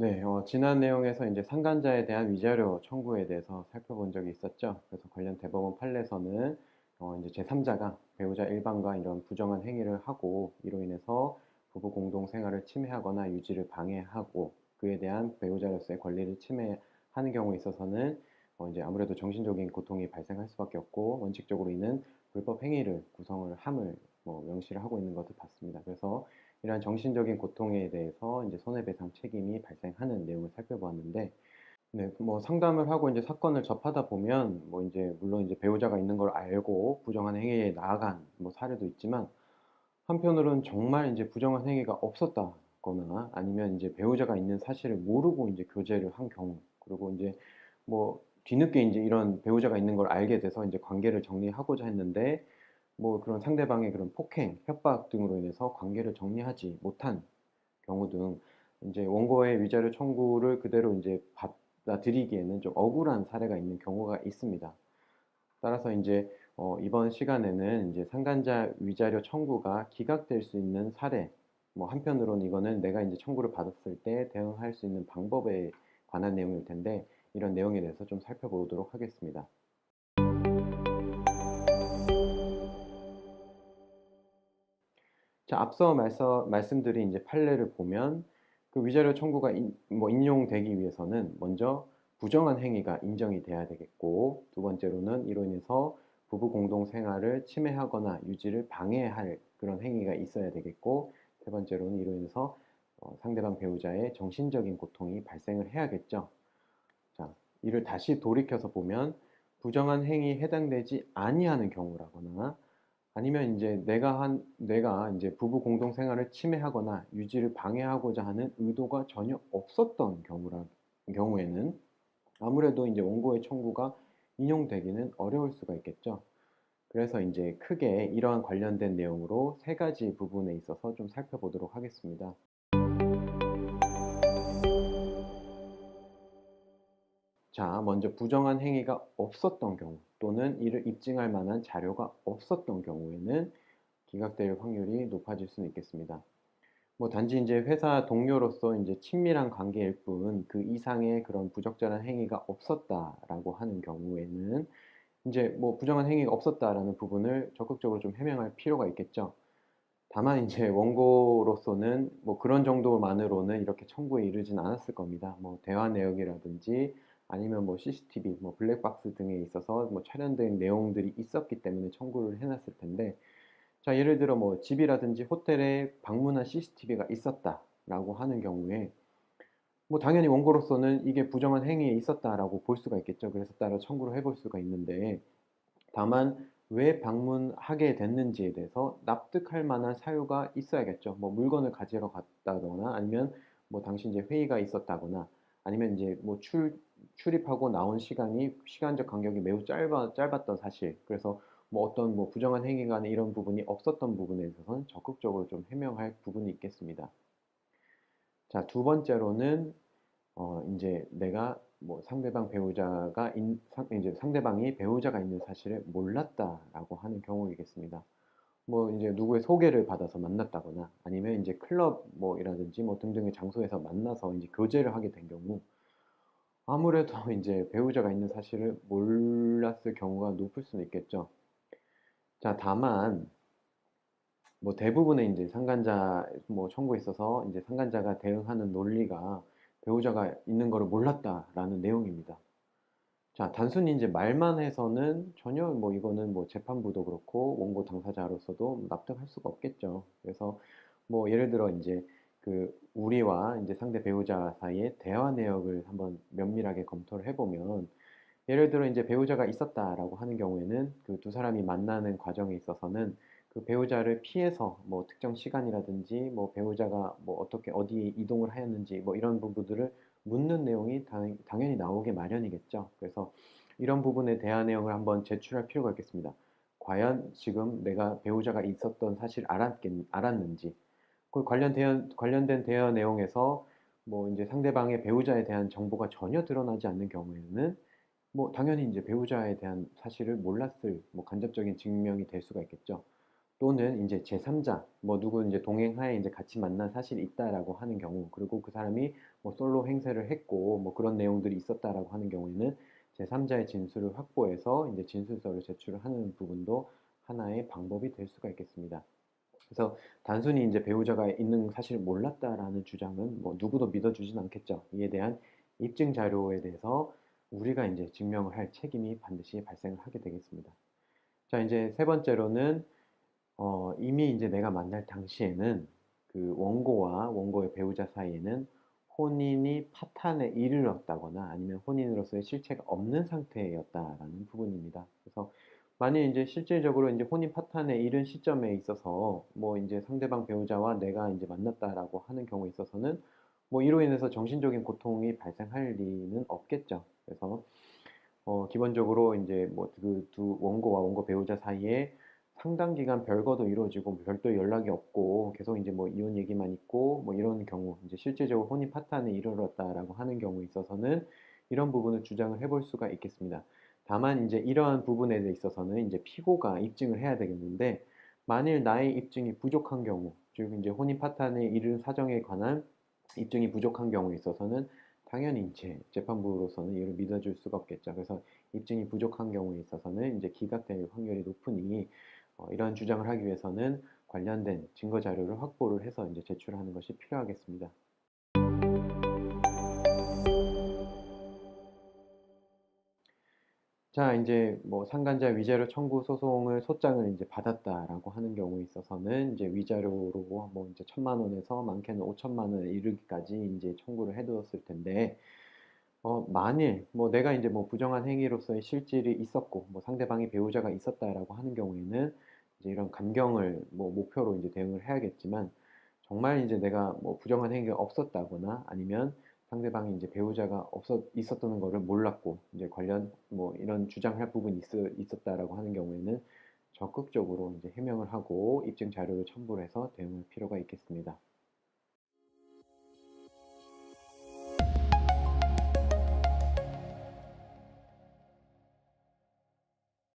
네, 지난 내용에서 이제 상간자에 대한 위자료 청구에 대해서 살펴본 적이 있었죠. 그래서 관련 대법원 판례에서는 이제 제3자가 배우자 일방과 이런 부정한 행위를 하고 이로 인해서 부부 공동 생활을 침해하거나 유지를 방해하고 그에 대한 배우자로서의 권리를 침해하는 경우에 있어서는 이제 아무래도 정신적인 고통이 발생할 수밖에 없고 원칙적으로 이는 불법 행위를 구성을 함을 명시를 하고 있는 것을 봤습니다. 그래서 이러한 정신적인 고통에 대해서 이제 손해배상 책임이 발생하는 내용을 살펴보았는데, 네, 상담을 하고 이제 사건을 접하다 보면, 이제, 물론 이제 배우자가 있는 걸 알고 부정한 행위에 나아간 사례도 있지만, 한편으로는 정말 이제 부정한 행위가 없었다거나 아니면 이제 배우자가 있는 사실을 모르고 이제 교제를 한 경우, 그리고 이제 뒤늦게 이제 이런 배우자가 있는 걸 알게 돼서 이제 관계를 정리하고자 했는데, 그런 상대방의 그런 폭행, 협박 등으로 인해서 관계를 정리하지 못한 경우 등 이제 원고의 위자료 청구를 그대로 이제 받아들이기에는 좀 억울한 사례가 있는 경우가 있습니다. 따라서 이제 이번 시간에는 이제 상간자 위자료 청구가 기각될 수 있는 사례, 한편으로는 이거는 내가 이제 청구를 받았을 때 대응할 수 있는 방법에 관한 내용일 텐데 이런 내용에 대해서 좀 살펴보도록 하겠습니다. 자, 앞서 말씀드린 이제 판례를 보면 그 위자료 청구가 인용되기 위해서는 먼저 부정한 행위가 인정이 돼야 되겠고, 두 번째로는 이로 인해서 부부 공동 생활을 침해하거나 유지를 방해할 그런 행위가 있어야 되겠고, 세 번째로는 이로 인해서 상대방 배우자의 정신적인 고통이 발생을 해야겠죠. 자, 이를 다시 돌이켜서 보면 부정한 행위에 해당되지 아니하는 경우라거나 아니면 이제 내가 이제 부부 공동 생활을 침해하거나 유지를 방해하고자 하는 의도가 전혀 없었던 경우에는 아무래도 이제 원고의 청구가 인용되기는 어려울 수가 있겠죠. 그래서 이제 크게 이러한 관련된 내용으로 세 가지 부분에 있어서 좀 살펴보도록 하겠습니다. 자, 먼저 부정한 행위가 없었던 경우 또는 이를 입증할 만한 자료가 없었던 경우에는 기각될 확률이 높아질 수는 있겠습니다. 단지 이제 회사 동료로서 이제 친밀한 관계일 뿐 그 이상의 그런 부적절한 행위가 없었다라고 하는 경우에는 이제 부정한 행위가 없었다라는 부분을 적극적으로 좀 해명할 필요가 있겠죠. 다만 이제 원고로서는 그런 정도만으로는 이렇게 청구에 이르진 않았을 겁니다. 대화 내역이라든지 아니면 CCTV, 블랙박스 등에 있어서 촬영된 내용들이 있었기 때문에 청구를 해놨을 텐데, 자, 예를 들어 집이라든지 호텔에 방문한 CCTV가 있었다라고 하는 경우에 당연히 원고로서는 이게 부정한 행위에 있었다라고 볼 수가 있겠죠. 그래서 따로 청구를 해볼 수가 있는데 다만 왜 방문하게 됐는지에 대해서 납득할 만한 사유가 있어야겠죠. 물건을 가지러 갔다거나 아니면 당시 이제 회의가 있었다거나 아니면 이제 출입하고 나온 시간적 간격이 매우 짧았던 사실. 그래서 어떤 부정한 행위가 이런 부분이 없었던 부분에 있어서는 적극적으로 좀 해명할 부분이 있겠습니다. 자, 두 번째로는 이제 내가 이제 상대방이 배우자가 있는 사실을 몰랐다라고 하는 경우이겠습니다. 이제 누구의 소개를 받아서 만났다거나 아니면 이제 클럽 이라든지 등등의 장소에서 만나서 이제 교제를 하게 된 경우 아무래도 이제 배우자가 있는 사실을 몰랐을 경우가 높을 수는 있겠죠. 자, 다만 대부분의 이제 상간자 청구에 있어서 이제 상간자가 대응하는 논리가 배우자가 있는 거를 몰랐다라는 내용입니다. 자, 단순히 이제 말만 해서는 전혀 이거는 재판부도 그렇고 원고 당사자로서도 납득할 수가 없겠죠. 그래서 예를 들어 이제 그 우리와 이제 상대 배우자 사이의 대화 내역을 한번 면밀하게 검토를 해보면 예를 들어 이제 배우자가 있었다라고 하는 경우에는 그 두 사람이 만나는 과정에 있어서는 그 배우자를 피해서 특정 시간이라든지 배우자가 어떻게 어디에 이동을 하였는지 이런 부분들을 묻는 내용이 당연히 나오게 마련이겠죠. 그래서 이런 부분에 대한 내용을 한번 제출할 필요가 있겠습니다. 과연 지금 내가 배우자가 있었던 사실 알았는지, 그 관련된 대화 내용에서 이제 상대방의 배우자에 대한 정보가 전혀 드러나지 않는 경우에는 당연히 이제 배우자에 대한 사실을 몰랐을 간접적인 증명이 될 수가 있겠죠. 또는 이제 제3자, 뭐 누구 이제 동행하에 이제 같이 만난 사실이 있다라고 하는 경우, 그리고 그 사람이 뭐 솔로 행세를 했고 뭐 그런 내용들이 있었다라고 하는 경우에는 제3자의 진술을 확보해서 이제 진술서를 제출을 하는 부분도 하나의 방법이 될 수가 있겠습니다. 그래서 단순히 이제 배우자가 있는 사실을 몰랐다라는 주장은 뭐 누구도 믿어주진 않겠죠. 이에 대한 입증 자료에 대해서 우리가 이제 증명을 할 책임이 반드시 발생을 하게 되겠습니다. 자, 이제 세 번째로는 이미 이제 내가 만날 당시에는 그 원고와 원고의 배우자 사이에는 혼인이 파탄에 이르렀다거나 아니면 혼인으로서의 실체가 없는 상태였다라는 부분입니다. 그래서 만약 이제 실질적으로 이제 혼인 파탄에 이른 시점에 있어서 뭐 이제 상대방 배우자와 내가 이제 만났다라고 하는 경우에 있어서는 뭐 이로 인해서 정신적인 고통이 발생할 리는 없겠죠. 그래서 기본적으로 이제 뭐 그 두 원고와 원고 배우자 사이에 상당 기간 별거도 이루어지고 뭐 별도 연락이 없고 계속 이제 뭐 이혼 얘기만 있고 뭐 이런 경우 이제 실질적으로 혼인 파탄에 이르렀다라고 하는 경우에 있어서는 이런 부분을 주장을 해볼 수가 있겠습니다. 다만 이제 이러한 부분에 있어서는 이제 피고가 입증을 해야 되겠는데 만일 나의 입증이 부족한 경우, 즉 이제 혼인 파탄에 이른 사정에 관한 입증이 부족한 경우에 있어서는 당연히 이제 재판부로서는 이를 믿어줄 수가 없겠죠. 그래서 입증이 부족한 경우에 있어서는 이제 기각될 확률이 높으니 이러한 주장을 하기 위해서는 관련된 증거 자료를 확보를 해서 이제 제출하는 것이 필요하겠습니다. 자, 이제 뭐 상간자 위자료 청구 소송을 소장을 이제 받았다라고 하는 경우에 있어서는 이제 위자료로 뭐 이제 1,000만 원에서 많게는 5천만 원에 이르기까지 이제 청구를 해두었을 텐데 만일 뭐 내가 이제 뭐 부정한 행위로서의 실질이 있었고 뭐 상대방이 배우자가 있었다라고 하는 경우에는 이제 이런 감경을 뭐 목표로 이제 대응을 해야겠지만 정말 이제 내가 뭐 부정한 행위가 없었다거나 아니면 상대방이 이제 배우자가 있었다는 거를 몰랐고 이제 관련 뭐 이런 주장할 부분이 있었다라고 하는 경우에는 적극적으로 이제 해명을 하고 입증 자료를 첨부를 해서 대응할 필요가 있겠습니다.